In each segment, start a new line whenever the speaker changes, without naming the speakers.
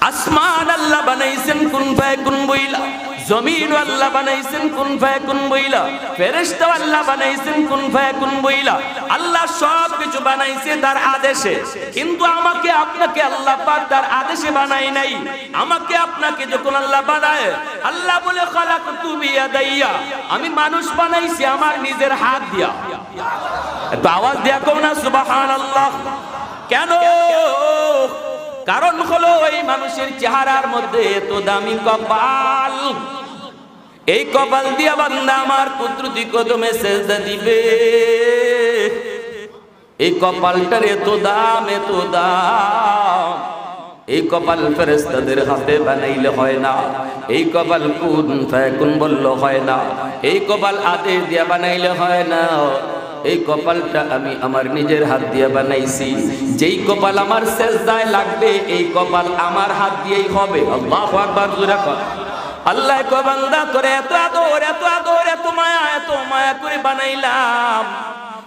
আসমান আল্লাহ বানাইছেন কুন ফায়াকুন বইলা, জমিন আল্লাহ বানাইছেন কুন ফায়াকুন বইলা, ফেরেশতা আল্লাহ বানাইছেন কুন ফায়াকুন বইলা। আল্লাহ সব কিছু বানাইছে তার আদেশে, কিন্তু আমাকে আপনাকে আল্লাহ পাক তার আদেশে বানাই নাই। আমাকে আপনাকে যখন আল্লাহ বানায়, আল্লাহ বলে খালাকতু বিয়াদাইয়া, আমি মানুষ বানাইছি আমার নিজের হাত দিয়া। একটু আওয়াজ দিয়া কও না সুবহানাল্লাহ। কেন? কারণ হলো এই মানুষের চেহারার মধ্যে এত দামি কপাল, এই কপাল দিয়া বান্দা আমার কুদরতি কদমে সেজদা দিবে। এই কপালটার এত দাম, এত দাম। এই কপাল ফেরেশতাদের হাতে বানাইলে হয় না, এই কপাল কুন ফায়াকুন বললে হয় না, এই কপাল আদেশ দিয়া বানাইলে হয় না। এই কপালটা আমি আমার নিজের হাত দিয়ে বানাইছি। যেই কপাল আমার সেজদায় লাগবে, এই কপাল আমার হাত দিয়েই হবে। আল্লাহু আকবার জোরে কর। আল্লাহ কয় বান্দা তোরে এত আদর, এত আদর, এত মায়া, এত মায়া করে বানাইলাম।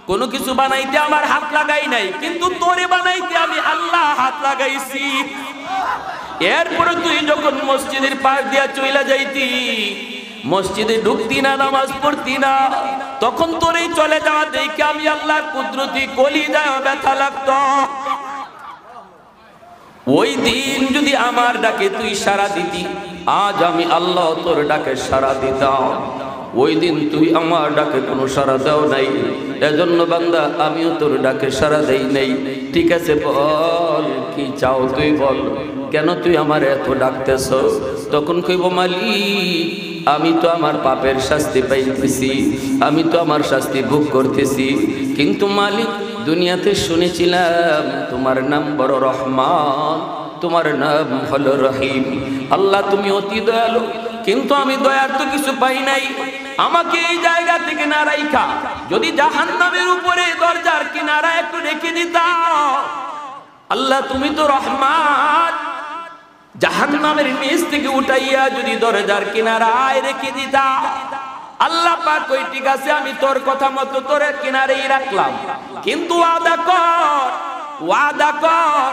কোনো কিছু বানাইতে আমার হাত লাগাই নাই, কিন্তু তোরে বানাইতে আমি আল্লাহ হাত লাগাইছি। এরপরে তুই যখন মসজিদের পাশ দিয়া চইলা যাইতি, মসজিদে ঢুকতি না, নামাজ পড়তি না, তখন তোর এই চলে যাওয়া দেখে আমি আল্লাহ কুদরতি কলিজায় ব্যথা লাগতো। ওই দিন যদি আমার ডাকে তুই সাড়া দিতি, আজ আমি আল্লাহ তোর ডাকে সাড়া দিতাম। ওই দিন তুই আমার ডাকে কোনো সাড়া দাও নাই, এজন্য বান্দা আমিও তোর ডাকে সাড়া দেই নাই। ঠিক আছে, বল কি চাও তুই বল, কেন তুই আমার এত ডাকতেছ? তখন কইব মালিক, আমি তো আমার পাপের শাস্তি পাইতেছি, আমি তো আমার শাস্তি ভোগ করতেছি, কিন্তু মালিক দুনিয়াতে শুনেছিলাম তোমার নাম বড় রহমান, তোমার নাম হলো রহিম। আল্লাহ তুমি অতি দয়ালু, কিন্তু আমি দয়ার তো কিছু পাই নাই। আমাকে এই জায়গা থেকে না রাইখা যদি জাহান্নামের উপরে দরজার কিনারা একটু রেখে দিতাম। আল্লাহ তুমি তো রহমান, জাহান্নামের নিচ থেকে উঠাইয়া যদি দরজার কিনারায় রেখে দিতা। আল্লাহ পাক কই ঠিক আছে, আমি তোর কথা মতো তোর কিনারেই রাখলাম, কিন্তু ওয়াদা কর, ওয়াদা কর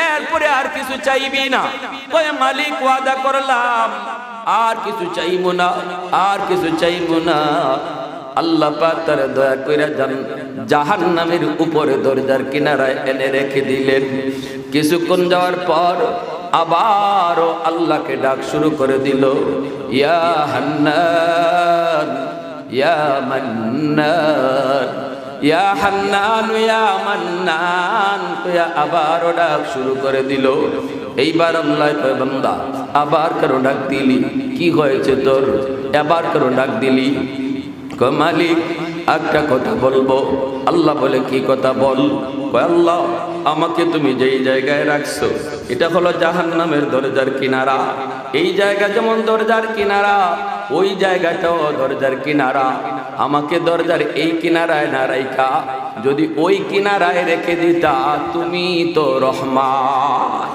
এরপরে আর কিছু চাইবি না। ওই মালিক ওয়াদা করলাম, আর কিছু চাইবো না, আর কিছু চাইবো না। আল্লাহ পাক তার দয়া কইরা জাহান্নামের উপরে দরজার কিনারায় এনে রেখে দিলেন। কিছুক্ষণ যাওয়ার পর আবারও আল্লাহকে ডাক শুরু করে দিল, ইয়া হান্নান ইয়া মান্নান, ইয়া হান্নান ইয়া মান্নান, ইয়া আবারও ডাক শুরু করে দিল। এইবার আল্লাহ কয় বান্দা আবার কেন ডাক দিলি, কি হয়েছে তোর, আবার কেন ডাক দিলি? কয় মালিক একটা কথা বলবো। আল্লাহ বলে কি কথা বল? কয় আল্লাহ আমাকে তুমি যেই জায়গায় রাখছো এটা হলো জাহান্নামের দরজার কিনারা। এই জায়গা যেমন দরজার কিনারা, ওই জায়গাটাও দরজার কিনারা। আমাকে দরজার এই কিনারায় না রাইখা যদি ওই কিনারায় রেখে দিতা, তুমি তো রহমান।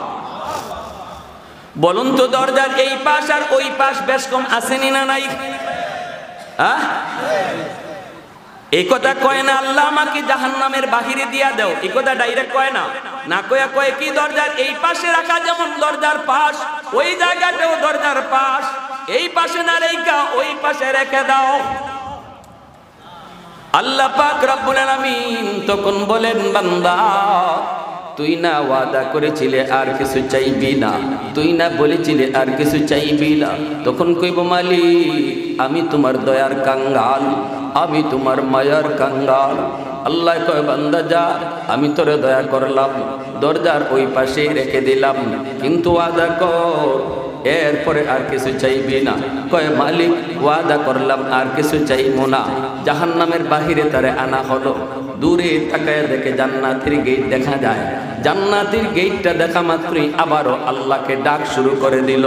বলুন তো দরজার এই পাশ আর ওই পাশ বেশ কম আসেনি না নাই? এই কথা কয় না আল্লাহ আমাকে জাহান্নামের বাহিরে দিয়া দাও, এই কথা ডাইরেক্ট কয় না, না কয়া কয় কি দরজার এই পাশে রাখা যেমন দরজার পাশ, ওই জায়গাটাও দরজার পাশ, এই পাশে না রেখা ওই পাশে রেখে দাও। আল্লাহ পাক রব্বুল আলামিন তখন বলেন বান্দা তুই না ওয়াদা করেছিলে আর কিছু চাইবি না, তুই না বলেছিলে আর কিছু চাইবি না। তখন কইব মালিক আমি তোমার দয়ার কাঙ্গাল, আমি তোমার মায়ার কাঙ্গাল। আল্লাহ কয় বান্দা যা, আমি তোরে দয়া করলাম, দরজার ওই পাশে রেখে দিলাম, কিন্তু ওয়াদা কর এরপরে আর কিছু চাইবি না। কয় মালিক ওয়াদা করলাম আর কিছু চাইবো না। জাহান্নামের বাহিরে তারে আনা হলো, দূরে তাকায় দেখে জান্নাতের গেট দেখা যায়। জান্নাতের গেটটা দেখা মাত্রই আবারও আল্লাহকে ডাক শুরু করে দিল,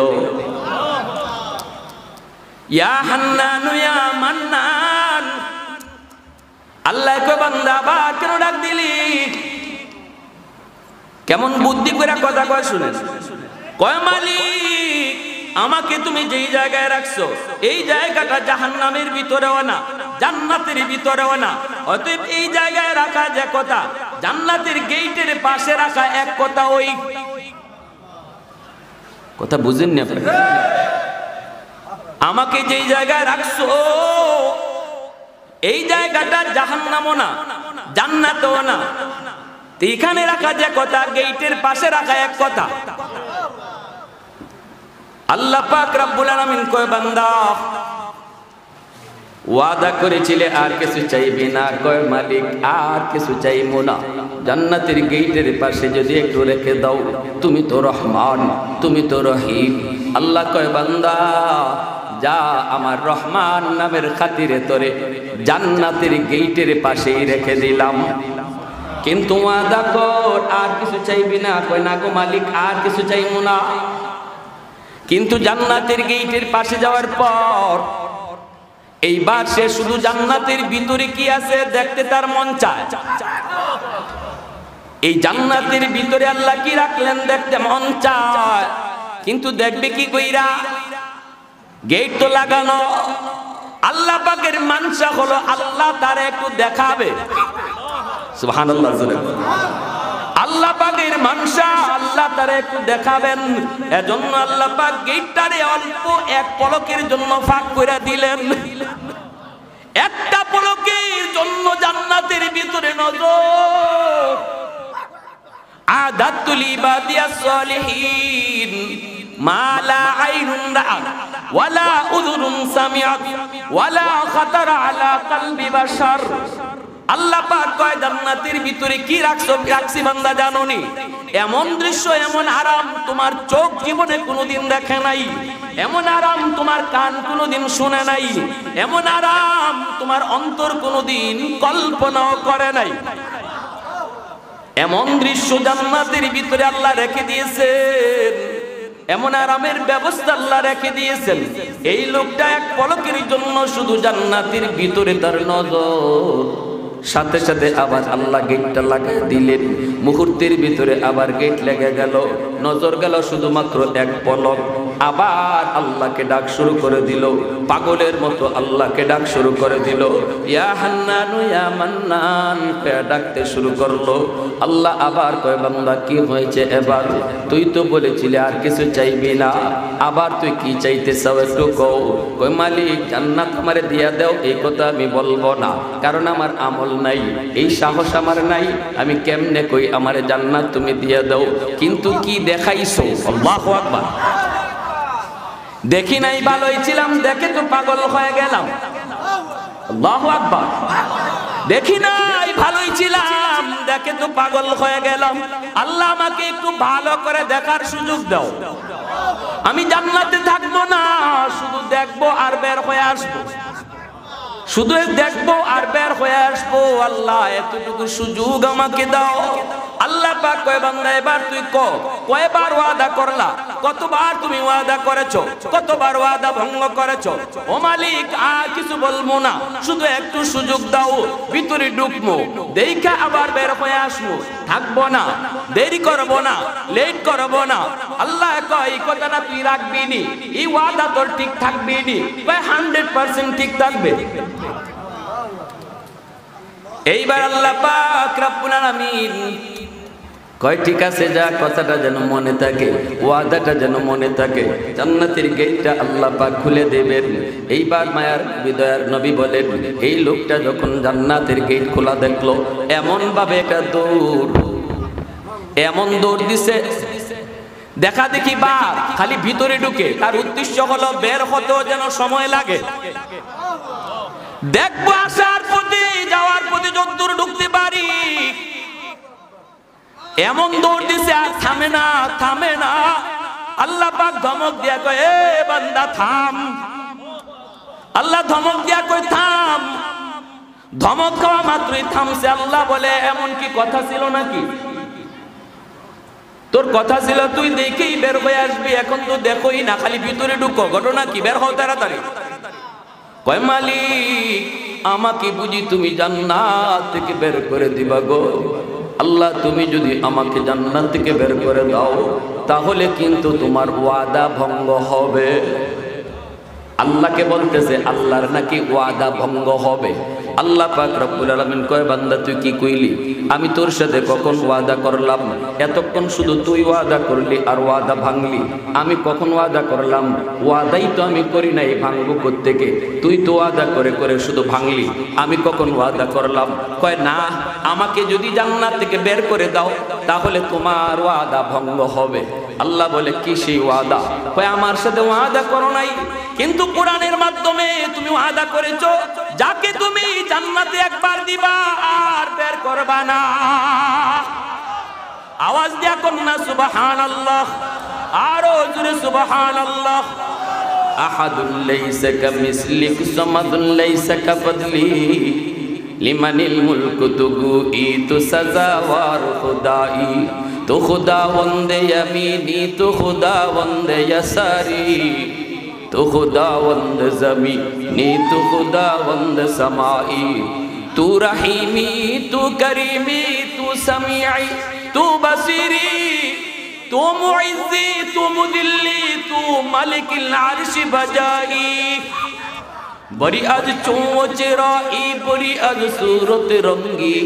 ইয়া হান্নান ইয়া মান্নান। আল্লাহ কয় বান্দা আবার কেন ডাক দিলি? কেমন বুদ্ধি করে কথা কয় শুনেন। কয় মালিক আমাকে তুমি যেই জায়গায় রাখছো এই জায়গাটা জাহান্নামের ভিতরেও না, জান্নাতের ভিতরেও না। অতএব এই জায়গায় রাখা যে কথা, জান্নাতের গেটের পাশে রাখা এক কথা। ওই কথা বুঝেন না আপনি? আমাকে যেই জায়গায় রাখছো এই জায়গাটা জাহান্নামও না জান্নাতও না, এখানে রাখা যে কথা, গেটের পাশে রাখা এক কথা। আল্লাহ পাক রব্বুল আলামিন কয় বান্দা ওয়াদা করেছিলে আর কিছু চাইবি না, কয় মালিক আর কিছু চাইবো না, জান্নাতের গেটের পাশে যদি একটু রেখে দাও, তুমি তো রহমান, তুমি তো রহিম। আল্লাহ কয় বান্দা যা, আমার রহমান নামের খাতিরে তোরে জান্নাতের গেটের পাশেই রেখে দিলাম, কিন্তু ওয়াদা কর আর কিছু চাইবি না। কয় না গো মালিক আর কিছু চাইবো না। কিন্তু জান্নাতের গেটের পাশে যাওয়ার পর এইবার সে শুধু জান্নাতের ভিতরে কি আছে দেখতে তার মন চায়। এই জান্নাতের ভিতরে আল্লাহ কি রাখলেন দেখতে মন চায়, কিন্তু দেখবে কি কইরা? গেট তো লাগানো। আল্লাহ পাকের মানসা হলো আল্লাহ তারে একটু দেখাবে। সুবহানাল্লাহ। আল্লাহ পাকের মানসা আল্লাহ তারে একটু দেখাবেন, এজন্য আল্লাহ পাক গেটটারে অল্প এক পলকের জন্য ফাঁক করে দিলেন। একটা পলকের জন্য জান্নাতের ভিতরে নজর। আদাতুল ইবাদিয়াস সালিহিন মা লা আইনুন রাআত ওয়ালা উযুনুন সামিআত ওয়ালা খাতারা আলা কলবি বাশার। আল্লাহ পাক কয় জান্নাতের ভিতরে কি রাখছি বান্দা জানোনি? এমন দৃশ্য, এমন আরাম তোমার চোখ জীবনে কোনোদিন দেখে নাই, এমন আরাম তোমার কান কোনোদিন শুনে নাই, এমন আরাম তোমার অন্তর কোনোদিন কল্পনাও করে নাই। এমন দৃশ্য জান্নাতের ভিতরে আল্লাহ রেখে দিয়েছেন, এমন আরামের ব্যবস্থা আল্লাহ রেখে দিয়েছেন। এই লোকটা এক পলকের জন্য শুধু জান্নাতের ভিতরে তার নজর, সাথে সাথে আবার আল্লাহ গেটটা লাগিয়ে দিলেন। মুহূর্তের ভিতরে আবার গেট লেগে গেল, নজর গেল শুধুমাত্র এক পলক। আবার আল্লাহকে ডাক শুরু করে দিল, পাগলের মতো আল্লাহকে ডাক শুরু করে দিল। ইয়া হান্নান ইয়া মান্নান ডাকতে শুরু করলো। আল্লাহ আবার কয় বান্দা কি হয়েছে এবার? তুই তো বলেছিলি আর কিছু চাইবি না, আবার তুই কি চাইতে চাও একটু কও। কয় মালিক জান্নাত আমারে দিয়া দাও, এই কথা আমি বলবো না, কারণ আমার আমল নাই, এই সাহস আমার নাই। আমি কেমনে কই আমারে জান্নাত তুমি দিয়া দাও? কিন্তু কি দেখাইছো? আল্লাহু আকবার। দেখি নাই ভালোই ছিলাম, দেখে তো পাগল হয়ে গেলাম। আল্লাহু আকবার। দেখি নাই ভালোই ছিলাম, দেখে তো পাগল হয়ে গেলাম। আল্লাহ আমাকে একটু ভালো করে দেখার সুযোগ দাও। আমি জান্নাতে থাকবো না, শুধু দেখবো আর বের হয়ে আসবো, শুধু দেখবো আর বের হয়ে আসবো। আল্লাহ এতটুকু সুযোগ আমাকে দাও। আল্লাহ পাক কয় বান্দা এবার তুই কয়বার ওয়াদা করলা, কতবার তুমি ওয়াদা করেছো, কতবার ওয়াদা ভঙ্গ করেছো। ও মালিক আর কিছু বলবো না, শুধু একটু সুযোগ দাও, ভিতরে ঢুকবো, দেখা আবার বের হয়ে আসবো, থাকবো না, দেরি করবো না, লেট করবো না। আল্লাহ কয় এই কথাটা তুই রাখবি নি, এই ওয়াদা তোর ঠিক থাকবি নি? কয় 100% ঠিক থাকবে। এইবার আল্লাহ পাক রব্বুল আলামিন কয় ঠিক আছে, যা কথাটা যেন মনে থাকে, ওয়াদাটা যেন মনে থাকে। জান্নাতের গেটটা আল্লাহ পাক খুলে দেবেন। এইবার মায়ার বিদয়ার নবী বলেন, এই লোকটা যখন জান্নাতের গেট খোলা দেখলো, এমন ভাবে একটা দৌড়, এমন দৌড় দিছে, দেখা দেখি বা খালি ভিতরে ঢুকে। তার উদ্দেশ্য হলো বের হতেও যেন সময় লাগে। দেখবো আসার প্রতি যাওয়ার প্রতি যতদূর ঢুকতে পারি, এমন দৌড় দিছে, আর থামে না, থামে না। আল্লাহ পাক ধমক দিয়া কয় এ বান্দা থাম। আল্লাহ ধমক দিয়া কয় থাম। ধমক খাওয়া মাত্রই থামছে। আল্লাহ বলে এমন কি কথা ছিল নাকি? তোর কথা ছিল তুই দেখেই বের হয়ে আসবি, এখন তো দেখোই না, খালি ভিতরে ঢুকো, ঘটনা কি? বের হও তাড়াতাড়ি। কয় মালিক আমাকে বুঝি তুমি জান্নাত থেকে বের করে দিবা গো? আল্লাহ তুমি যদি আমাকে জান্নাত থেকে বের করে দাও, তাহলে কিন্তু তোমার ওয়াদা ভঙ্গ হবে। আল্লাহকে বলতেছে আল্লাহর নাকি ওয়াদা ভঙ্গ হবে। আল্লাহ পাক রব্বুল আলামিন কয় বান্দা তুই কি কইলি? আমি তোর সাথে কখন ওয়াদা করলাম? এতক্ষণ শুধু তুই ওয়াদা করলি আর ওয়াদা ভাঙলি। আমি কখন ওয়াদা করলাম? ওয়াদাই তো আমি করি নাই, ভাঙবো কোত্থেকে? তুই তো ওয়াদা করে করে শুধু ভাঙলি, আমি কখন ওয়াদা করলাম? কয় না, আমাকে যদি জান্নাত থেকে বের করে দাও তাহলে তোমার ওয়াদা ভঙ্গ হবে। আল্লাহ বলে কি সেই ওয়াদা? কয় আমার সাথে ওয়াদা করো নাই, কিন্তু কোরআনের মাধ্যমে তুমি ওয়াদা করেছো যাকে তুমি জান্নাতে একবার দিবা আর বের করবা না। আওয়াজ দিয়া কন্যা সুবহানাল্লাহ, আরো জোরে সুবহানাল্লাহ। আহাদুল লাইসা কামিসলিক সামাদুল লাইসা কাফদলি লিমানিল মুলকু তুগুইতু সাজাওয়ার খুদাই তো খুদাওয়ান্দে ইয়ামিনি তো খুদাওয়ান্দে ইয়াসারি तो खुदावंद ज़मीनी तो खुदावंद समाई तू रहीमी तू करीमी तू समीई तू बसीरी तू मुइज़्ज़ी तू मुदिल्ली तू मलिकिल अर्श बजाई बड़ी अज चोंच राई बड़ी अज सूरत रंगी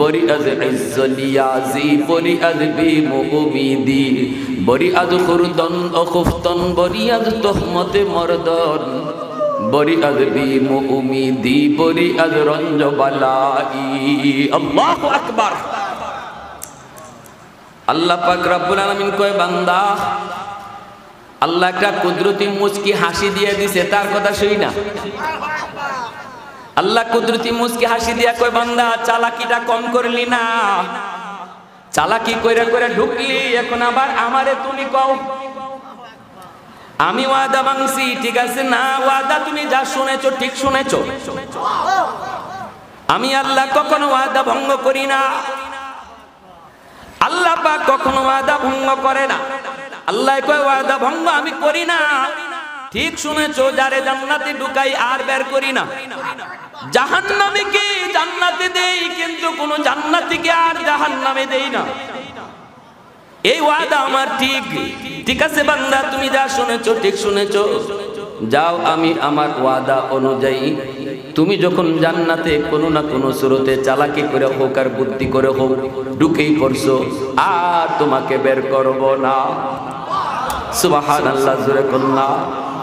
बड़ी अज इज़्ज़लियाज़ी बड़ी अज बेमुमीदी बड़ी अज खुरदन अखुफ्तन बड़ी अज तहमत मर्दन बड़ी अज बेमुमीदी बड़ी अज रंज बलाई। अल्लाहु अकबर। अल्लाह पाक रब्बुल आलामीन कय बांदा अल्लाह का कुदरती मुस्की हाসি দিয়ে দিছে, তার কথা শুই না। আল্লাহ কুদরতি মুস্কি হাসি দিয়া কয় বান্দা চালাকিটা কম করলি না? চালাকি কইরা কইরা ঢুকলি, এখন আবার আমারে তুমি কও আমি ওয়াদা ভাঙছি। ঠিক আছে না, ওয়াদা তুমি যা শুনেছো ঠিক শুনেছো। আমি আল্লাহ কখনো ওয়াদা ভঙ্গ করি না। আল্লাহ পাক কখনো ওয়াদা ভঙ্গ করে না। আল্লাহ কয় ওয়াদা ভঙ্গ আমি করি না। ঠিক শুনেছো, যারে জান্নাতে ঢুকাই আর বের করি না। জাহান্নামীকে জান্নাতে দেই, কিন্তু কোন জান্নাতীকে আর জাহান্নামে দেই না। এই ওয়াদা আমার ঠিক। ঠিক আছে বান্দা, তুমি যা শুনেছো ঠিক শুনেছো, যাও আমি আমার ওয়াদা অনুযায়ী তুমি যখন জান্নাতে কোনো না কোনো সুরতে চালাকি করে হোক আর বুদ্ধি করে হোক ঢুকেই পড়ছো, আর তোমাকে বের করব না। সুবহানাল্লাহ জোরে কন্যা,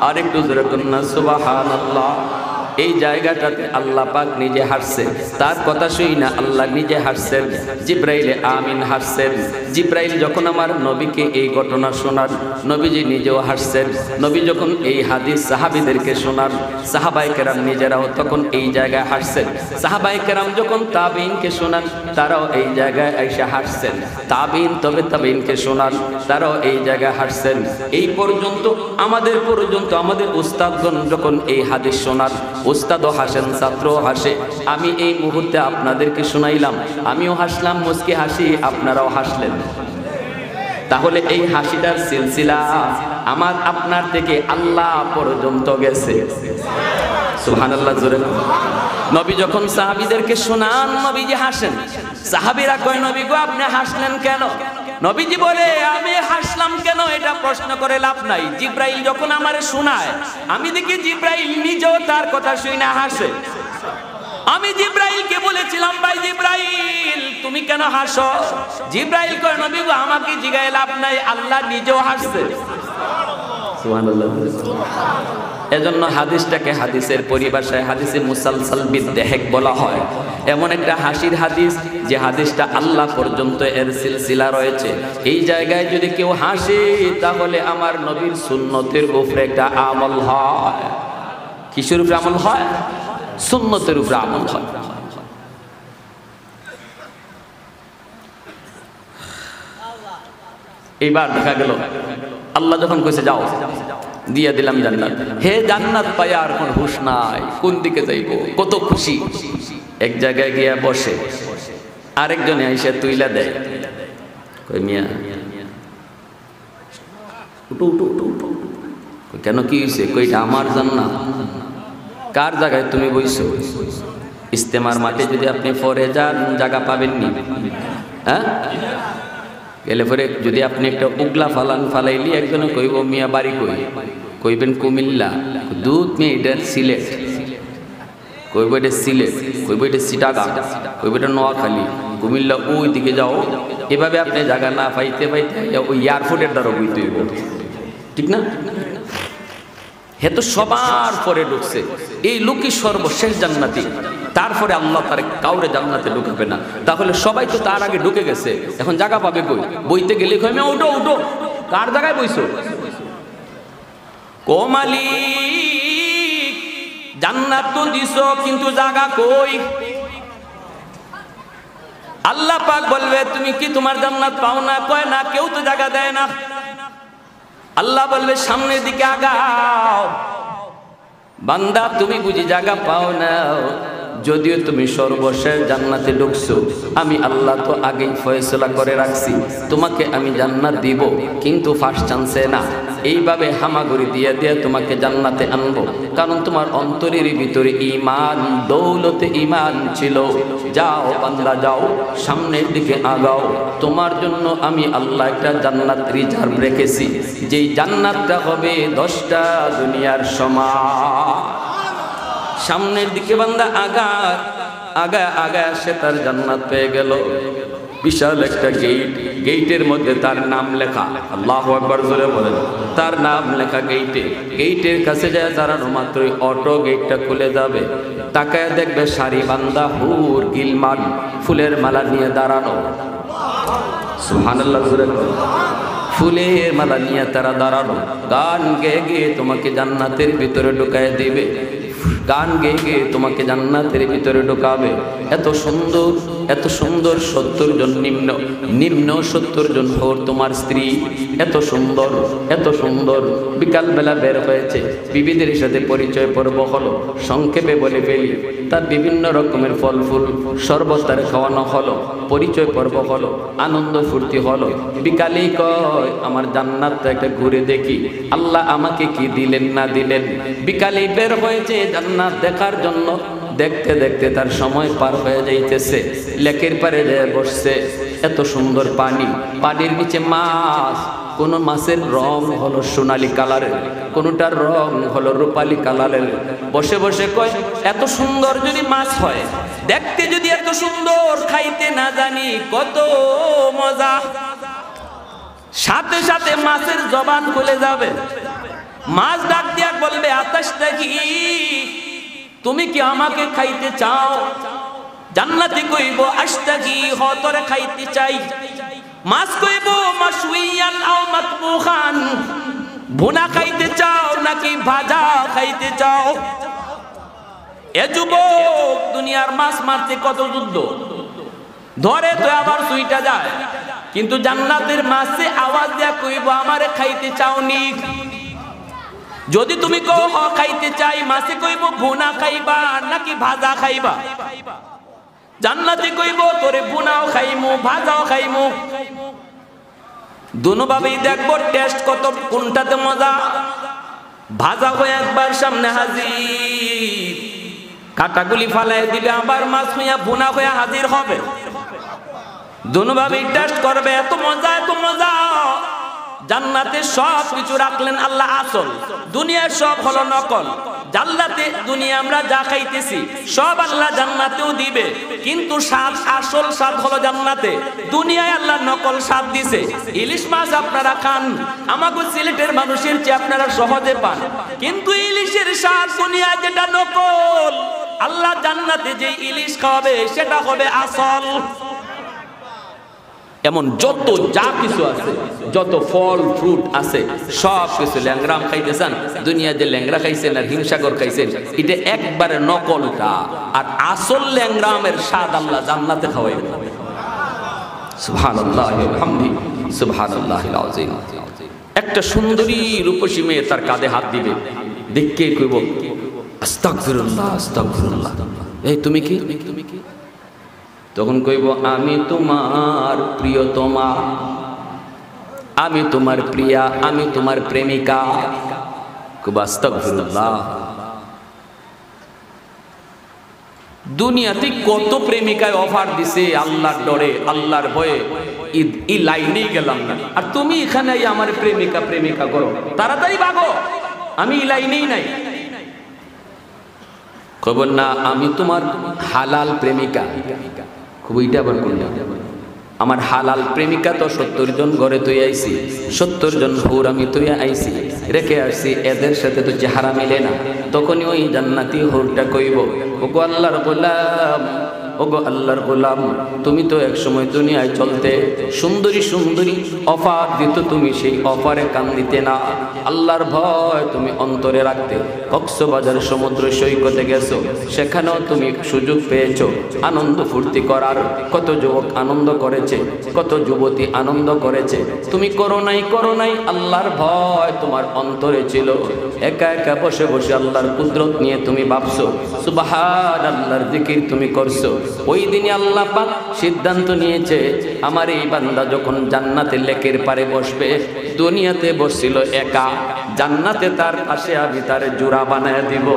আর একটু জোরে কন্যা সুবহানাল্লাহ। এই জায়গাটাতে আল্লাহ পাক নিজে হাসছেন, তার কথা শুই না আল্লাহ নিজে হাসছেন। জিব্রাইলে আমিন হাসছেন। জিব্রাইল যখন আমার নবীকে এই ঘটনা শোনান, নবীজি নিজেও হাসছেন। নবী যখন এই হাদিস সাহাবীদেরকে শোনান, সাহাবায়ে কেরাম নিজেরাও তখন এই জায়গায় হাসছেন। সাহাবায়ে কেরাম যখন তাবিঈনকে শোনান, তারাও এই জায়গায় এসে হাসছেন। তাবিঈন তবে তাবিঈনকে শোনান, তারাও এই জায়গায় হাসছেন। এই পর্যন্ত আমাদের উস্তাদগণ যখন এই হাদিস শোনান, উস্তাদও হাসেন, ছাত্রও হাসে। আমি এই মুহূর্তে আপনাদেরকে শোনাইলাম, আমিও হাসলাম, মুস্কি হাসি, আপনারাও হাসলেন। তাহলে এই হাসিটার সিলসিলা আমার আপনার থেকে আল্লাহ পর্যন্ত গেছে। সুবহানাল্লাহ জোরে। নবী যখন সাহাবীদেরকে শোনান, নবীজি হাসেন। সাহাবীরা কয় নবী গো আপনি হাসলেন কেন? নবীজি বলে আমি হাসলাম কেন এটা প্রশ্ন করে লাভ নাই। জিব্রাইল যখন আমারে শোনায়, আমি দেখি জিব্রাইল নিজেও তার কথা শুনে হাসে। আমি জিব্রাইলকে বলেছিলাম ভাই জিব্রাইল তুমি কেন হাসো? জিব্রাইল কয় নবী গো আমাকে জিগায় লাভ নাই, আল্লাহ নিজেও হাসছে। সুবহানাল্লাহ। এজন্য হাদিসটাকে হাদিসের পরিভাষায় হাদিসে মুসালসাল বিদ্দেহেক বলা হয়। এমন একটা হাসির হাদিস যে হাদিসটা আল্লাহ পর্যন্ত এর সিলসিলা রয়েছে। এই জায়গায় যদি কেউ হাসে তাহলে আমার নবীর সুন্নতের উপরে একটা আমল হয়। কিসের উপরে আমল হয়? সুন্নতের উপরে আমল হয়। এইবার দেখা গেল আল্লাহ যখন কইছে যাও দিয়া দিলাম জান্নাত, হে জান্নাত পাইয়া আর কোন হুঁশ নাই, কোন দিকে যাইব, কত খুশি। এক জায়গায় গিয়া বসে, আরেকজনে এসে তুইলা দেয়, কই মিয়া উঠো উঠো উঠো উঠো। কেন কি হয়েছে? কইটা আমার জান্নাত। কার জায়গায় তুমি বইছো? ইস্তেমার মাঠে যদি আপনি পরে যান জায়গা পাবেননি, হ্যাঁ গেলে পরে যদি আপনি একটা উগলা ফালাইলি একজনে কইব মিয়া বাড়ি কই, কইবেন কুমিল্লা, দুধ মেয়ে এটা সিলেট, কইব এটা সিলেট, কইব এটা চিটাগাং, কইব এটা নোয়াখালী, কুমিল্লা ওই দিকে যাও। এভাবে আপনি জায়গা না পাইতে পাইতে ওই এয়ারপোর্টের দ্বারা বইতে হইব, ঠিক না? হে তো সবার পরে ঢুকছে, এই লোকই সর্বশেষ জান্নাতি, তারপরে আল্লাহ তার কাউরে জান্নাতে ঢুকাবে না। তাহলে সবাই তো তার আগে ঢুকে গেছে, এখন জায়গা পাবে কই? বইতে গেলে কই উঠো উঠো, কার জায়গায় বইছো? কো মালিক জান্নাত তো দিছো, কিন্তু জায়গা কই? আল্লাহ পাক বলবে তুমি কি তোমার জান্নাত পাও না? কয় না, কেউ তো জায়গা দেয় না। আল্লাহ বলবে সামনের দিকে আগাও। বান্দা তুমি বুঝি জায়গা পাও না, যদিও তুমি সর্বশেষ জান্নাতে ঢুকছো, আমি আল্লাহ তো আগেই ফয়সালা করে রাখছি তোমাকে আমি জান্নাত দিব, কিন্তু ফার্স্ট চান্সে না। এইভাবে হামাগুড়ি দিয়ে দিয়ে তোমাকে জান্নাতে আনবো, কারণ তোমার অন্তরের ভিতরে ঈমান, দৌলতে ঈমান ছিল। যাও বান্দা যাও, সামনের দিকে আগাও, তোমার জন্য আমি আল্লাহ একটা জান্নাত রিজার্ভ রেখেছি, যেই জান্নাতটা হবে 10টা দুনিয়ার সমান। সামনের দিকে বান্দা আগা আগা আগা সে তার জান্নাত পেয়ে গেল। বিশাল একটা গেট, গেটের মধ্যে তার নাম লেখা, আল্লাহু আকবার জোরে বলেন, তার নাম লেখা গেটে। গেটের কাছে যায় দাঁড়ানো মাত্রই অটো গেটটা খুলে যাবে, তাকায় দেখবে সারি বান্দা হুর গিলমান ফুলের মালা নিয়ে দাঁড়ানো। সুবহানাল্লাহ জোরে বলেন। ফুলের মালা নিয়ে তারা দাঁড়ানো, গান গেয়ে গেয়ে তোমাকে জান্নাতের ভিতরে ঢুকায় দিবে, গান গেয়ে গেয়ে তোমাকে জান্নাতের ভিতরে ঢোকাবে। এত সুন্দর, এত সুন্দর, 70 জন নিম্ন নিম্ন 70 জন হোর তোমার স্ত্রী, এত সুন্দর, এত সুন্দর। বিকালবেলা বের হয়েছে, বিবিদের সাথে পরিচয় পর্ব হলো। সংক্ষেপে বলে ফেলি, তার বিভিন্ন রকমের ফল ফুল শরবত তার খাওয়ানো হলো, পরিচয় পর্ব হলো, আনন্দ ফুর্তি হলো। বিকালেই কয় আমার জান্নাতটা একটা ঘুরে দেখি, আল্লাহ আমাকে কি দিলেন না দিলেন। বিকালেই বের হয়েছে জান্নাত দেখার জন্য। দেখতে দেখতে তার সময় পার হয়ে যাইতেছে, লেকের পারে যায় বসছে। এত সুন্দর পানি, পানির নিচে মাছ। কোন মাছের রং হলো সোনালী কালারের, কোনটার রং হলো রূপালী কালারের। বসে বসে কয় এত সুন্দর যদি মাছ হয়, দেখতে যদি এত সুন্দর, খাইতে না জানি কত মজা। সাথে সাথে মাছের জবান খুলে যাবে, মাছ ডাক দিয়া বলবে আতাশটা কি, তুমি কি আমাকে খাইতে চাও? জান্নাতে কইব আশতাকি, হতরে খাইতে চাই। মাছ কইব মাশউইয়ান আও মাতবুখান, ভুনা খাইতে চাও নাকি ভাজা খাইতে চাও? এ যুবক, দুনিয়ার মাছ মারতে কত যুদ্ধ, ধরে তো আবার সুইটা যায়, কিন্তু জান্নাতের মাছে আওয়াজ দেয়া কইব আমারে খাইতে চাওনি? যদি তুমি কও হ খাইতে চাই, মাছে কইব ভুনা খাইবা নাকি ভাজা খাইবা? জান্নাতে কইব তোরে ভুনাও খাইমু ভাজাও খাইমু, দুনো ভাবেই দেখবো টেস্ট কত, কোনটাতে মজা। ভাজা হয়ে একবার সামনে হাজির, কাটাগুলি ফালাই দিবে, আবার মাছ হইয়া ভুনা হইয়া হাজির হবে। দুনো ভাবেই টেস্ট করবে, এত মজা এত মজা। জান্নাতে সব কিছু রাখলেন আল্লাহ আসল, দুনিয়ার সব হলো নকল। জান্নাতে দুনিয়া আমরা যা খাইতেছি সব আল্লাহ জান্নাতেও দিবে, কিন্তু স্বাদ আসল স্বাদ হলো জান্নাতে। দুনিয়ায় আল্লাহ নকল স্বাদ দিছে। ইলিশ মাছ আপনারা খান, আমাগো সিলেটের মানুষের চেয়ে আপনারা সহজে পান, কিন্তু ইলিশের স্বাদ দুনিয়ায় যেটা নকল, আল্লাহ জান্নাতে যে ইলিশ খাওয়াবে সেটা হবে আসল। এমন যত যা কিছু আছে, যত ফল ফ্রুট আছে, সব কিছু ল্যাংরাম খাইতেছেন, দুনিয়া যে ল্যাংরা খাইছেন আর হিমসাগর খাইছেন, এটা একবারে নকলটা। আর আসল ল্যাংরামের স্বাদ আল্লাহ জান্নাতে খাওয়াইবে। সুবহানাল্লাহি ওয়া বিহামদিহি, সুবহানাল্লাহিল আযীম। একটা সুন্দরী রূপসী মেয়ে তার কাঁধে হাত দিবে, দেখকে কইব আস্তাগফিরুল্লাহ আস্তাগফিরুল্লাহ। এই তুমি কি? তখন কইব আমি তোমার প্রিয়তমা, আমি তোমার প্রিয়া, আমি তোমার প্রেমিকা। কইব আস্তাগফিরুল্লাহ। দুনিয়াতে কত প্রেমিকায় অফার দিছে আল্লাহর ডরে, আল্লাহর ভয়ে, এই লাইনেই গেলাম না। আর তুমি এখানে আমার প্রেমিকা প্রেমিকা করো, তাড়াতাড়ি ভাগো। আমি এই লাইনেই নাই। খবর না, আমি তোমার হালাল প্রেমিকা। খুব এইটা আবার করলাম, আমার হালাল প্রেমিকা তো 70 জন ঘরে তুই আইছি, 70 জন হুর আমি তুই আইছি রেখে আসছি, এদের সাথে তো চেহারা মিলে না। তখনই ওই জান্নাতি হুরটা কইব, ওগো আল্লাহর গোলাম, ওগো আল্লাহর গোলাম, তুমি তো এক সময় দুনিয়ায় চলতে সুন্দরী সুন্দরী অফার দিত, তুমি সেই অফারে কান দিতে না। আল্লাহর ভয় তুমি অন্তরে রাখতে কক্সবাজার সমুদ্র সৈকতে গেছো, সেখানেও তুমি সুযোগ পেয়েছো আনন্দ ফুর্তি করার। কত যুবক আনন্দ করেছে, কত যুবতী আনন্দ করেছে, তুমি করো নাই আল্লাহর ভয় তোমার অন্তরে ছিল। একা একা বসে বসে আল্লাহর কুদরত নিয়ে তুমি ভাবছো, সুবহানাল্লাহর জিকির তুমি করছো। ওই দিনই আল্লাহ পাক সিদ্ধান্ত নিয়েছে, আমার এই বান্দা যখন জান্নাতে লেকের পারে বসবে, দুনিয়াতে বসছিল একা, জান্নাতে তার পাশে আমি তার জোড়া বানায় দিব।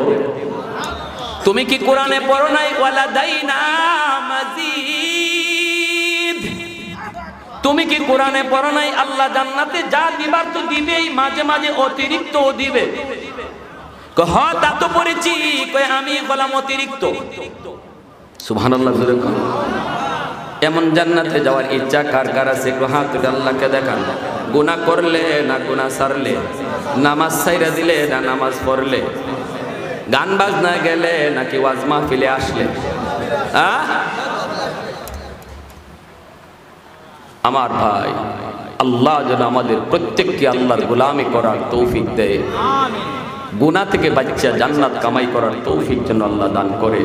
তুমি কি কোরআনে পড়ো নাই, ওয়ালাদাইনা মাজিদ? তুমি কি কোরআনে পড়ো নাই, আল্লাহ জান্নাতে যা দিবার তো দিবেই, মাঝে মাঝে অতিরিক্তও দিবে। হ্যাঁ তা তো পড়েছি, আমি বললাম অতিরিক্ত। সুবহানাল্লাহ। এমন জান্নাতে যাওয়ার ইচ্ছা কার কার আছে? হাত তুলে আল্লাহকে দেখান। গুনাহ করলে না গুনাহ ছাড়লে, নামাজ ছাইরা দিলে না নামাজ পড়লে, গান বাজনা গেলে নাকি ওয়াজ মাহফিলে আসলে, আমার ভাই, আল্লাহ যেন আমাদের প্রত্যেককে আল্লাহর গোলামি করার তৌফিক দেয়, গুনাহ থেকে বাচ্চা জান্নাত কামাই করার তৌফিক যেন আল্লাহ দান করে।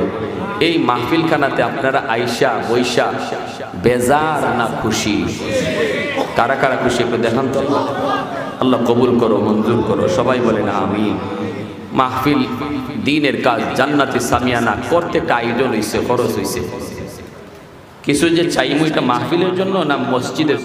এই মাহফিলখানাতে আপনারা আইসা বৈশা বেজার না খুশি? কারা কারা খুশি একটু দেখান তো। আল্লাহ কবুল করো, মঞ্জুর করো, সবাই বলেন আমিন। মাহফিল দ্বীনের কাজ, জান্নাতে সামিয়ানা করতে একটা আয়োজন হয়েছে, খরচ হয়েছে। কিছু যে চাইমু এটা মাহফিলের জন্য না মসজিদের